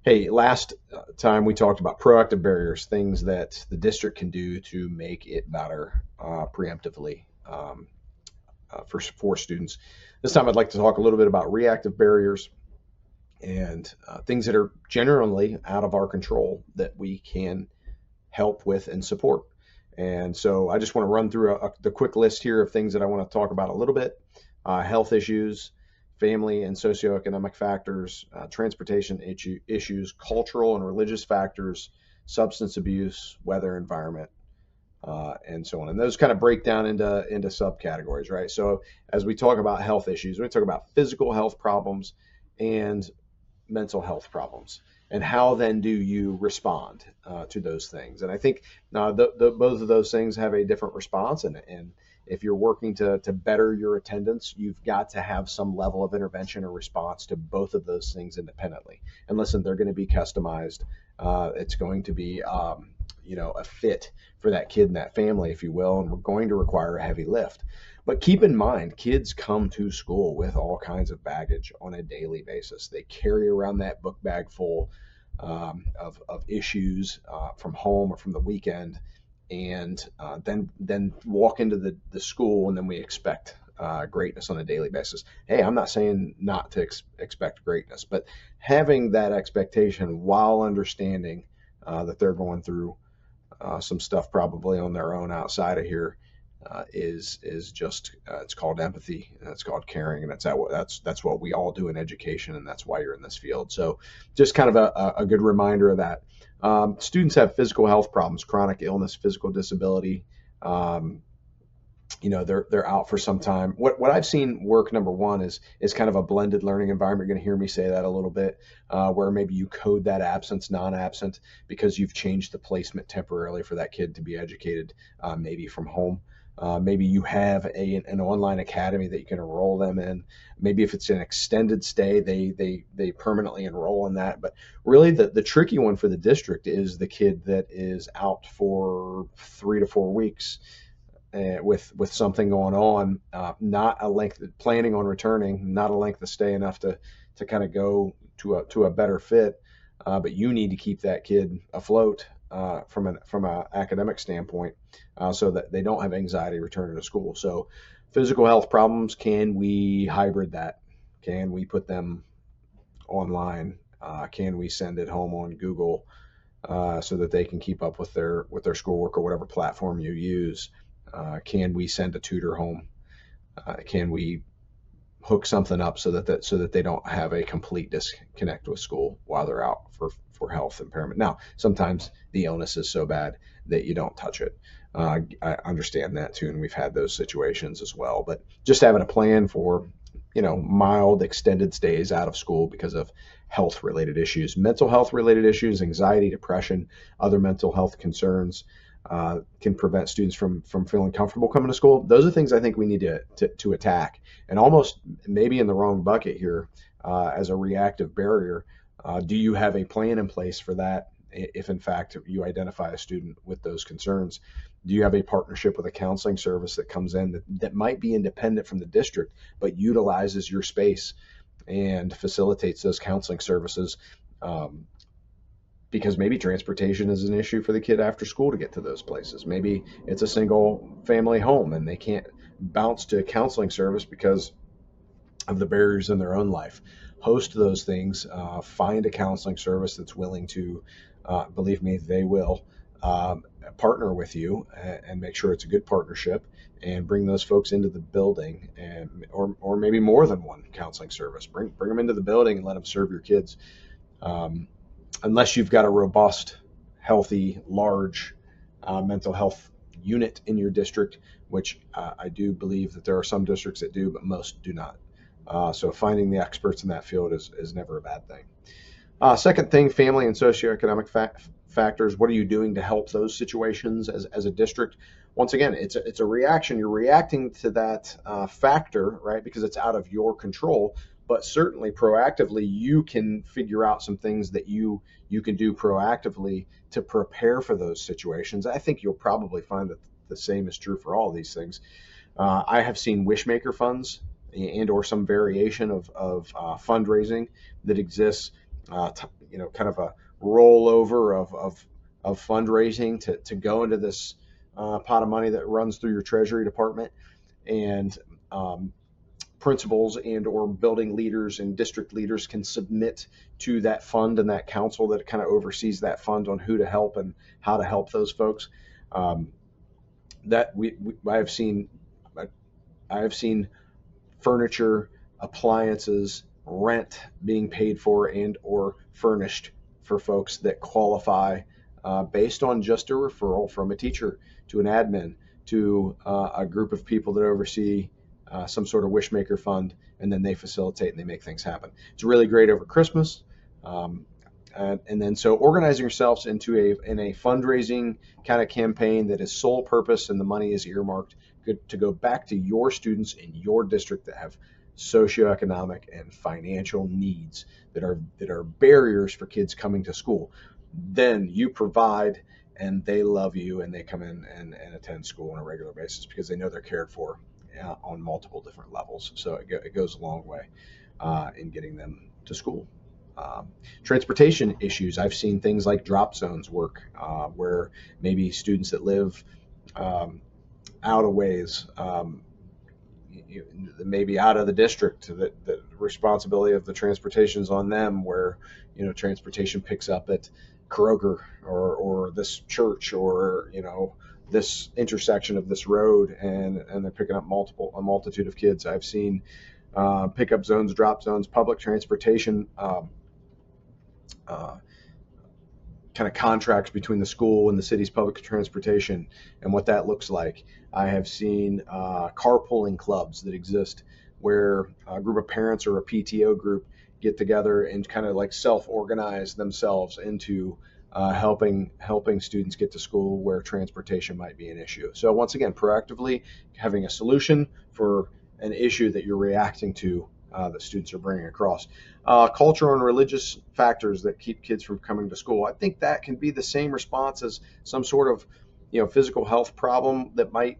Hey, last time we talked about proactive barriers, things that the district can do to make it better preemptively for students. This time I'd like to talk a little bit about reactive barriers and things that are generally out of our control that we can help with and support. And so I just want to run through the quick list here of things that I want to talk about a little bit. Health issues, family and socioeconomic factors, transportation issues, cultural and religious factors, substance abuse, weather, environment, and so on. And those kind of break down into subcategories, right? So as we talk about health issues, we talk about physical health problems and mental health problems. And how then do you respond to those things? And I think both of those things have a different response. And if you're working to better your attendance, you've got to have some level of intervention or response to both of those things independently. And listen, they're going to be customized. It's going to be, a fit for that kid and that family, if you will, and we're going to require a heavy lift. But keep in mind, kids come to school with all kinds of baggage on a daily basis. They carry around that book bag full of issues from home or from the weekend, and then walk into the school, and then we expect greatness on a daily basis. Hey, I'm not saying not to expect greatness, but having that expectation while understanding that they're going through some stuff probably on their own outside of here is just it's called empathy, and it's called caring, and that's what we all do in education, and that's why you're in this field. So just kind of a good reminder of that. Students have physical health problems, chronic illness, physical disability. They're out for some time. What I've seen work, number one, is kind of a blended learning environment. You're going to hear me say that a little bit, where maybe you code that absence non-absent because you've changed the placement temporarily for that kid to be educated, maybe from home. Maybe you have an online academy that you can enroll them in. Maybe if it's an extended stay, they permanently enroll in that. But really, the tricky one for the district is the kid that is out for 3 to 4 weeks with something going on, not a length planning on returning, not a length of stay enough to kind of go to a better fit. But you need to keep that kid afloat from an academic standpoint, so that they don't have anxiety returning to school. So physical health problems, can we hybrid that? Can we put them online? Can we send it home on Google so that they can keep up with their schoolwork or whatever platform you use? Can we send a tutor home? Can we hook something up so that they don't have a complete disconnect with school while they're out for health impairment? Now, sometimes the illness is so bad that you don't touch it. I understand that too, and we've had those situations as well. But just having a plan for mild extended stays out of school because of health related issues, mental health related issues, anxiety, depression, other mental health concerns, can prevent students from feeling comfortable coming to school. Those are things I think we need to attack, and almost maybe in the wrong bucket here as a reactive barrier. Do you have a plan in place for that? If in fact you identify a student with those concerns, do you have a partnership with a counseling service that comes in that might be independent from the district, but utilizes your space and facilitates those counseling services? Because maybe transportation is an issue for the kid after school to get to those places. Maybe it's a single family home and they can't bounce to a counseling service because of the barriers in their own life. Host those things, find a counseling service that's willing to, believe me, they will partner with you and make sure it's a good partnership, and bring those folks into the building, or maybe more than one counseling service. Bring them into the building and let them serve your kids. Unless you've got a robust, healthy, large mental health unit in your district, which I do believe that there are some districts that do, but most do not. So finding the experts in that field is never a bad thing. Second thing, family and socioeconomic factors. What are you doing to help those situations as a district? Once again, it's a reaction. You're reacting to that factor, right? Because it's out of your control. But certainly proactively, you can figure out some things that you can do proactively to prepare for those situations. I think you'll probably find that the same is true for all of these things. I have seen Wishmaker funds and or some variation of fundraising that exists kind of a rollover of fundraising to go into this pot of money that runs through your Treasury Department, and principals and or building leaders and district leaders can submit to that fund and that council that kind of oversees that fund on who to help and how to help those folks. Um, that I have seen furniture, appliances, rent being paid for and or furnished for folks that qualify based on just a referral from a teacher to an admin to a group of people that oversee some sort of wishmaker fund, and then they facilitate and they make things happen. It's really great over Christmas. Um, and then so organizing yourselves into a fundraising kind of campaign that is sole purpose and the money is earmarked to go back to your students in your district that have socioeconomic and financial needs that are barriers for kids coming to school. Then you provide, and they love you, and they come in and attend school on a regular basis because they know they're cared for on multiple different levels. So it goes a long way in getting them to school. Transportation issues. I've seen things like drop zones work, where maybe students that live out of ways, maybe out of the district, that the responsibility of the transportation is on them, where transportation picks up at Kroger or this church or this intersection of this road, and they're picking up a multitude of kids. I've seen pickup zones, drop zones, public transportation kind of contracts between the school and the city's public transportation and what that looks like. I have seen carpooling clubs that exist where a group of parents or a PTO group get together and kind of like self-organize themselves into helping students get to school where transportation might be an issue. So once again, proactively having a solution for an issue that you're reacting to that students are bringing across. Cultural and religious factors that keep kids from coming to school. I think that can be the same response as some sort of physical health problem that might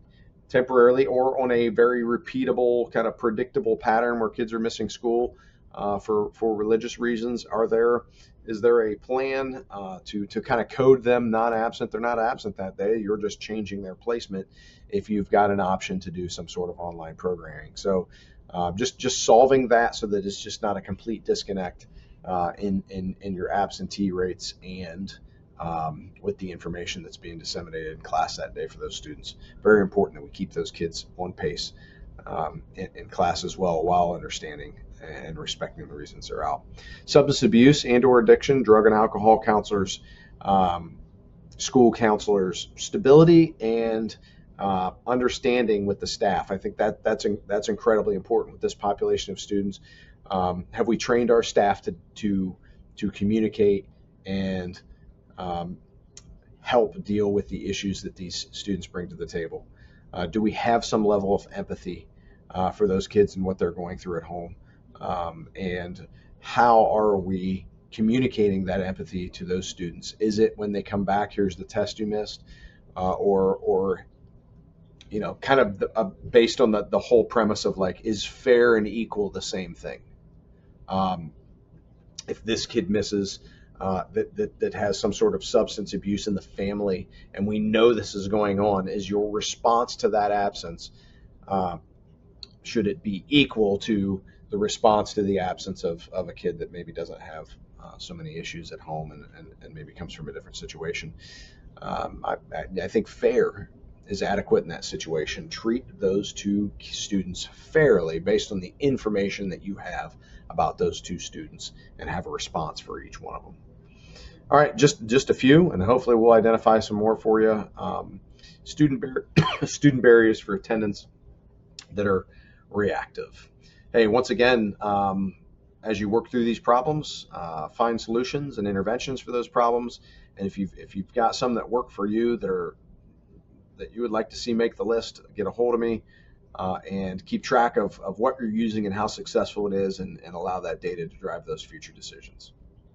temporarily or on a very repeatable kind of predictable pattern where kids are missing school for religious reasons. Is there a plan to kind of code them non-absent? They're not absent that day. You're just changing their placement if you've got an option to do some sort of online programming. So just solving that so that it's just not a complete disconnect in your absentee rates and with the information that's being disseminated in class that day for those students. Very important that we keep those kids on pace in class as well, while understanding and respecting the reasons they're out. Substance abuse and or addiction, drug and alcohol counselors, school counselors, stability and understanding with the staff. I think that's incredibly important with this population of students. Have we trained our staff to communicate and help deal with the issues that these students bring to the table? Do we have some level of empathy for those kids and what they're going through at home? And how are we communicating that empathy to those students? Is it when they come back, here's the test you missed, or kind of based on the whole premise of like, is fair and equal the same thing? If this kid misses that has some sort of substance abuse in the family, and we know this is going on, is your response to that absence, should it be equal to the response to the absence of a kid that maybe doesn't have so many issues at home and maybe comes from a different situation? I think fair is adequate in that situation. Treat those two students fairly based on the information that you have about those two students and have a response for each one of them. All right, just a few, and hopefully we'll identify some more for you. Student barriers for attendance that are reactive. Hey, once again, as you work through these problems, find solutions and interventions for those problems. And if you've got some that work for you that you would like to see make the list, get a hold of me and keep track of what you're using and how successful it is, and allow that data to drive those future decisions.